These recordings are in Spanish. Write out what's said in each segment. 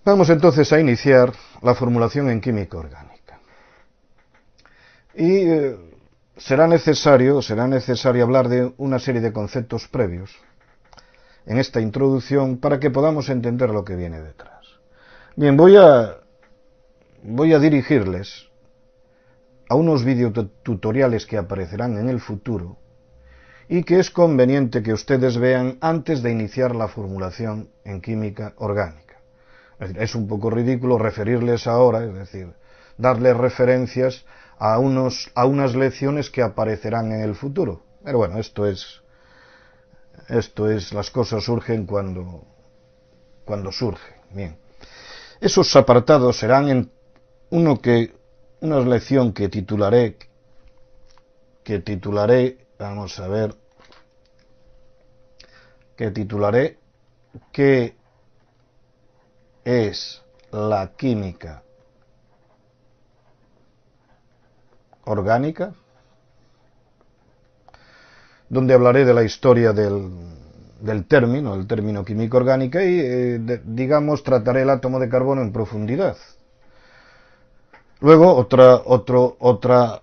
Vamos entonces a iniciar la formulación en química orgánica. Y será necesario hablar de una serie de conceptos previos en esta introducción para que podamos entender lo que viene detrás. Bien, voy a dirigirles a unos videotutoriales que aparecerán en el futuro y que es conveniente que ustedes vean antes de iniciar la formulación en química orgánica. Es un poco ridículo referirles ahora, es decir, darles referencias a unas lecciones que aparecerán en el futuro. Pero bueno, esto es, las cosas surgen cuando surgen. Bien. Esos apartados serán en una lección que titularé, vamos a ver, ¿qué es la química orgánica? Donde hablaré de la historia del término química orgánica y, digamos, trataré el átomo de carbono en profundidad. Luego, otra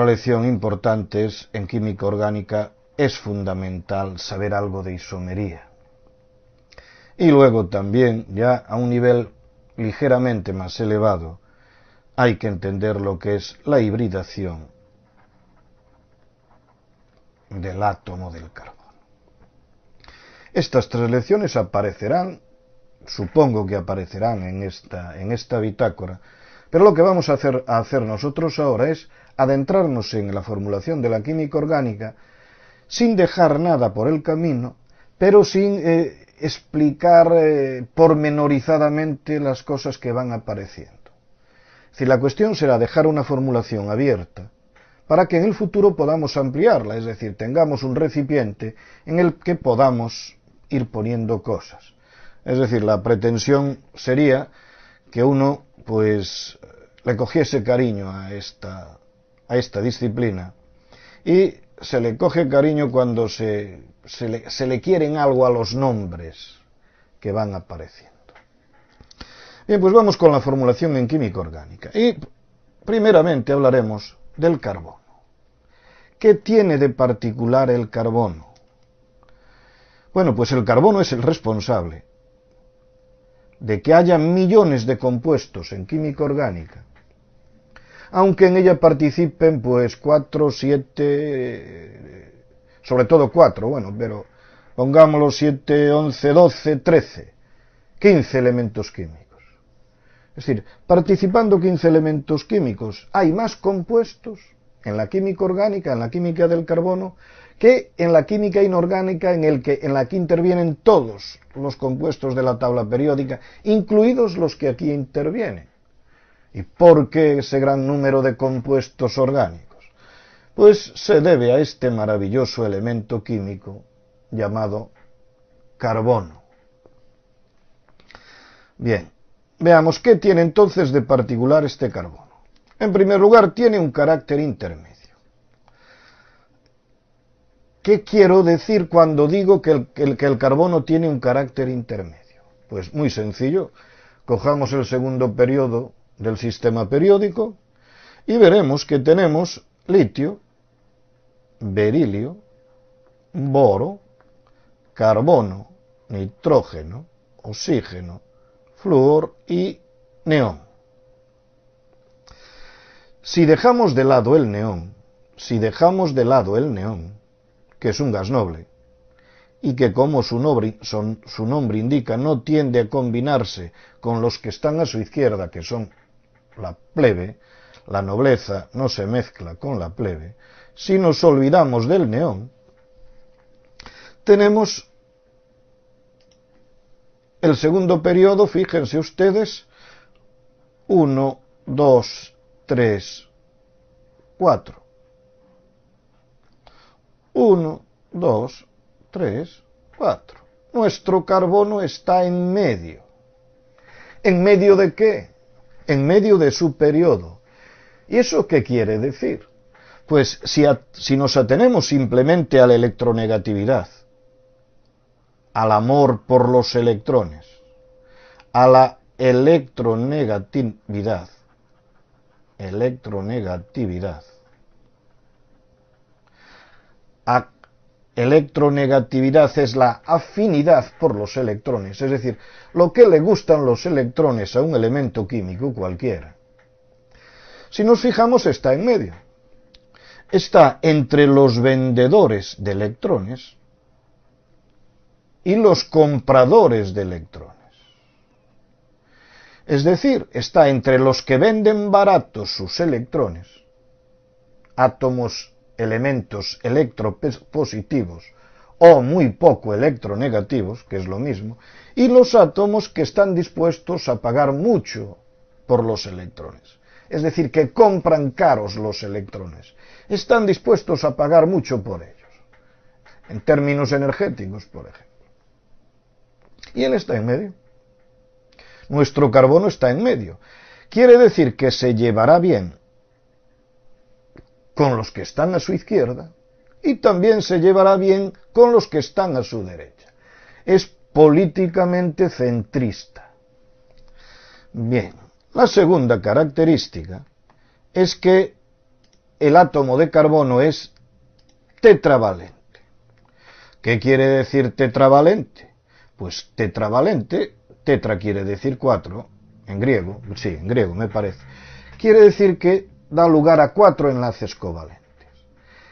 lección importante es, en química orgánica, es fundamental saber algo de isomería. Y luego también, ya a un nivel ligeramente más elevado, hay que entender lo que es la hibridación del átomo del carbono. Estas tres lecciones aparecerán, supongo que aparecerán en esta bitácora, pero lo que vamos a hacer nosotros ahora es adentrarnos en la formulación de la química orgánica sin dejar nada por el camino, pero sin explicar pormenorizadamente las cosas que van apareciendo. Es decir, la cuestión será dejar una formulación abierta para que en el futuro podamos ampliarla, es decir, tengamos un recipiente en el que podamos ir poniendo cosas. Es decir, la pretensión sería que uno, pues, le cogiese cariño a esta disciplina, y se le coge cariño cuando se le quieren algo a los nombres que van apareciendo. Bien, pues vamos con la formulación en química orgánica. Y primeramente hablaremos del carbono. ¿Qué tiene de particular el carbono? Bueno, pues el carbono es el responsable de que haya millones de compuestos en química orgánica, aunque en ella participen pues 4, 7, sobre todo 4, bueno, pero pongámoslo 7, 11, 12, 13, 15 elementos químicos. Es decir, participando 15 elementos químicos, hay más compuestos en la química orgánica, en la química del carbono, que en la química inorgánica, en la que intervienen todos los compuestos de la tabla periódica, incluidos los que aquí intervienen. ¿Y por qué ese gran número de compuestos orgánicos? Pues se debe a este maravilloso elemento químico llamado carbono. Bien, veamos qué tiene entonces de particular este carbono. En primer lugar, tiene un carácter intermedio. ¿Qué quiero decir cuando digo que el carbono tiene un carácter intermedio? Pues muy sencillo, cojamos el segundo periodo del sistema periódico y veremos que tenemos litio, berilio, boro, carbono, nitrógeno, oxígeno, flúor y neón. Si dejamos de lado el neón, que es un gas noble, y que, como su nombre indica, no tiende a combinarse con los que están a su izquierda, que son la plebe, la nobleza no se mezcla con la plebe. Si nos olvidamos del neón, tenemos el segundo periodo, fíjense ustedes, 1, 2, 3, 4. 1, 2, 3, 4. Nuestro carbono está en medio. ¿En medio de qué? En medio de su periodo. ¿Y eso qué quiere decir? Pues si nos atenemos simplemente a la electronegatividad, al amor por los electrones, a la electronegatividad. Electronegatividad es la afinidad por los electrones, es decir, lo que le gustan los electrones a un elemento químico cualquiera. Si nos fijamos, está en medio. Está entre los vendedores de electrones y los compradores de electrones. Es decir, está entre los que venden baratos sus electrones, átomos, elementos electropositivos o muy poco electronegativos, que es lo mismo, y los átomos que están dispuestos a pagar mucho por los electrones. Es decir, que compran caros los electrones. Están dispuestos a pagar mucho por ellos, en términos energéticos, por ejemplo. Y él está en medio. Nuestro carbono está en medio. Quiere decir que se llevará bien con los que están a su izquierda y también se llevará bien con los que están a su derecha. Es políticamente centrista. Bien, la segunda característica es que el átomo de carbono es tetravalente. ¿Qué quiere decir tetravalente? Pues tetravalente, tetra quiere decir 4, en griego, sí, en griego me parece, quiere decir que da lugar a 4 enlaces covalentes.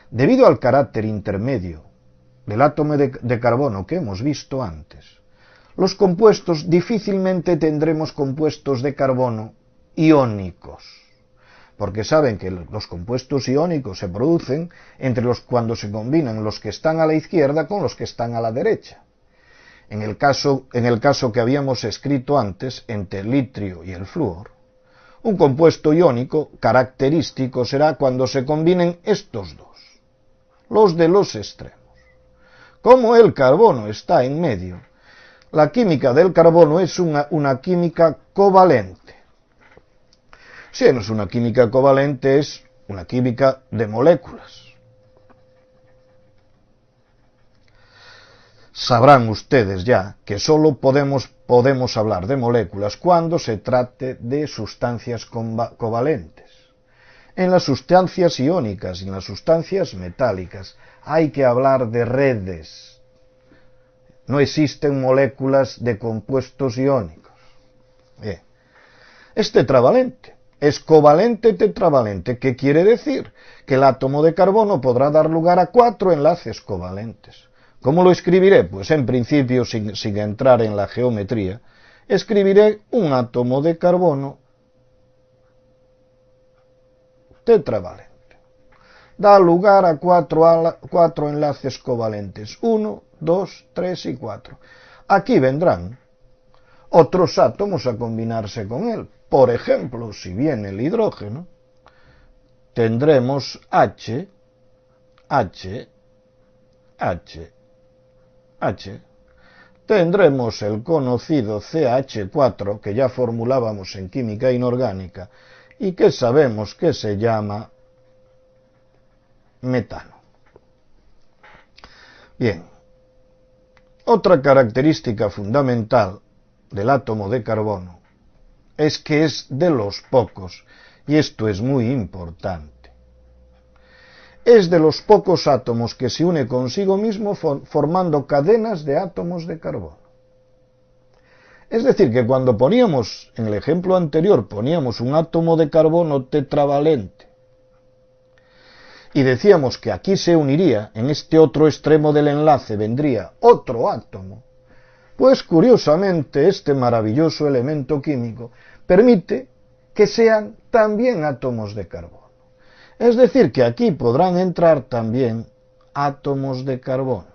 Debido al carácter intermedio del átomo de carbono que hemos visto antes, los compuestos difícilmente tendremos compuestos de carbono iónicos, porque saben que los compuestos iónicos se producen cuando se combinan los que están a la izquierda con los que están a la derecha. En el caso que habíamos escrito antes, entre el litrio y el flúor, un compuesto iónico característico será cuando se combinen estos dos, los de los extremos. Como el carbono está en medio, la química del carbono es una química covalente. Si no es una química covalente, es una química de moléculas. Sabrán ustedes ya que solo podemos hablar de moléculas cuando se trate de sustancias covalentes. En las sustancias iónicas y en las sustancias metálicas hay que hablar de redes. No existen moléculas de compuestos iónicos. Bien. Es tetravalente. Es covalente tetravalente. ¿Qué quiere decir? Que el átomo de carbono podrá dar lugar a 4 enlaces covalentes. ¿Cómo lo escribiré? Pues en principio, sin entrar en la geometría, escribiré un átomo de carbono tetravalente. Da lugar a 4 enlaces covalentes. 1, 2, 3 y 4. Aquí vendrán otros átomos a combinarse con él. Por ejemplo, si viene el hidrógeno, tendremos H. Tendremos el conocido CH4, que ya formulábamos en química inorgánica, y que sabemos que se llama metano. Bien, otra característica fundamental del átomo de carbono es que es de los pocos, y esto es muy importante. Es de los pocos átomos que se une consigo mismo formando cadenas de átomos de carbono. Es decir, que cuando poníamos, en el ejemplo anterior, poníamos un átomo de carbono tetravalente y decíamos que aquí se uniría, en este otro extremo del enlace vendría otro átomo, pues curiosamente este maravilloso elemento químico permite que sean también átomos de carbono. Es decir, que aquí podrán entrar también átomos de carbono.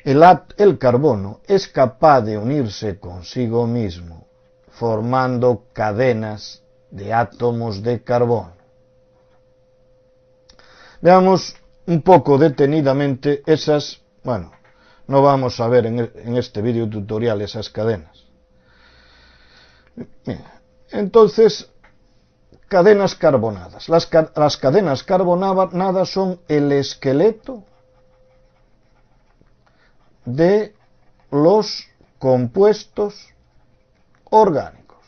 El carbono es capaz de unirse consigo mismo, formando cadenas de átomos de carbono. Veamos un poco detenidamente esas, no vamos a ver en este vídeo tutorial esas cadenas. Entonces, cadenas carbonadas. Las cadenas carbonadas son el esqueleto de los compuestos orgánicos.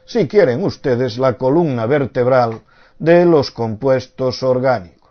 Si quieren ustedes, la columna vertebral de los compuestos orgánicos.